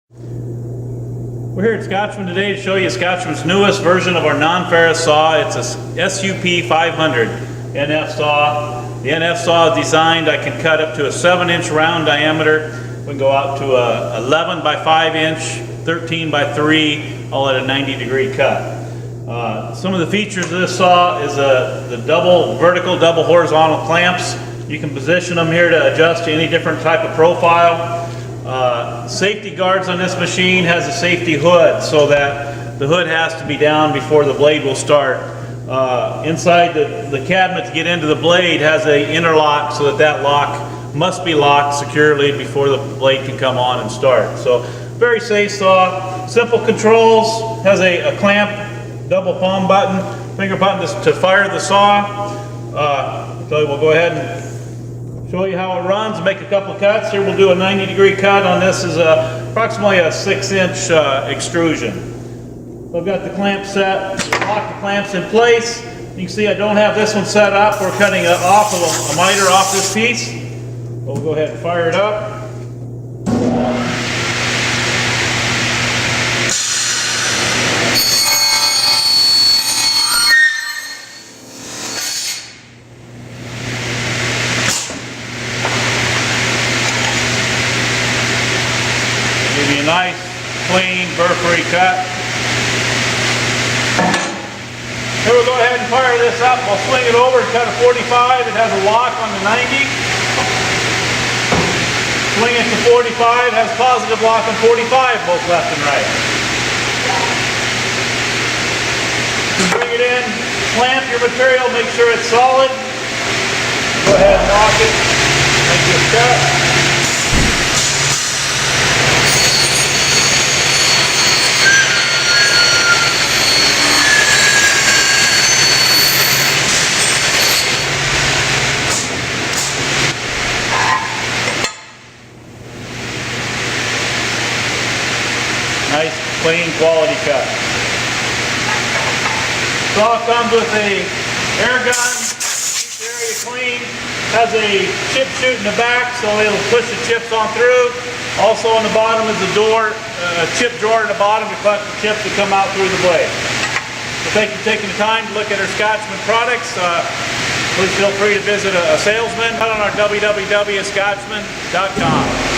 We're here at Scotchman today to show you Scotchman's newest version of our non-ferrous saw. It's a SUP-600 NF saw. The NF saw is designed, I can cut up to a 7-inch round diameter. We can go out to a 11 by 5 inch, 13 by 3, all at a 90-degree cut. Some of the features of this saw is the double vertical, double horizontal clamps. You can position them here to adjust to any different type of profile. Safety guards on this machine has a safety hood, so that the hood has to be down before the blade will start. Inside the cabinet to get into the blade has a interlock, so that lock must be locked securely before the blade can come on and start. So very safe saw, simple controls, has a clamp, double palm button, finger button to fire the saw. So we'll go ahead and show you how it runs and make a couple of cuts. Here we'll do a 90-degree cut on this. Is approximately a 6-inch extrusion. So I've got the clamp set, lock the clamps in place. You can see I don't have this one set up. We're cutting off a miter off this piece. We'll go ahead and fire it up. Give you a nice, clean, burr-free cut. Here we'll go ahead and fire this up. We'll swing it over and cut a 45. It has a lock on the 90. Swing it to 45, has positive lock on 45, both left and right. You can bring it in, clamp your material, make sure it's solid. Go ahead and lock it, make this cut. Nice, clean, quality cut. Saw comes with a air gun, keeps the area clean, has a chip chute in the back so it'll push the chips on through. Also on the bottom is a door, a chip drawer at the bottom to collect the chips that come out through the blade. So thank you for taking the time to look at our Scotchman products. Please feel free to visit a salesman on our www.scotchman.com.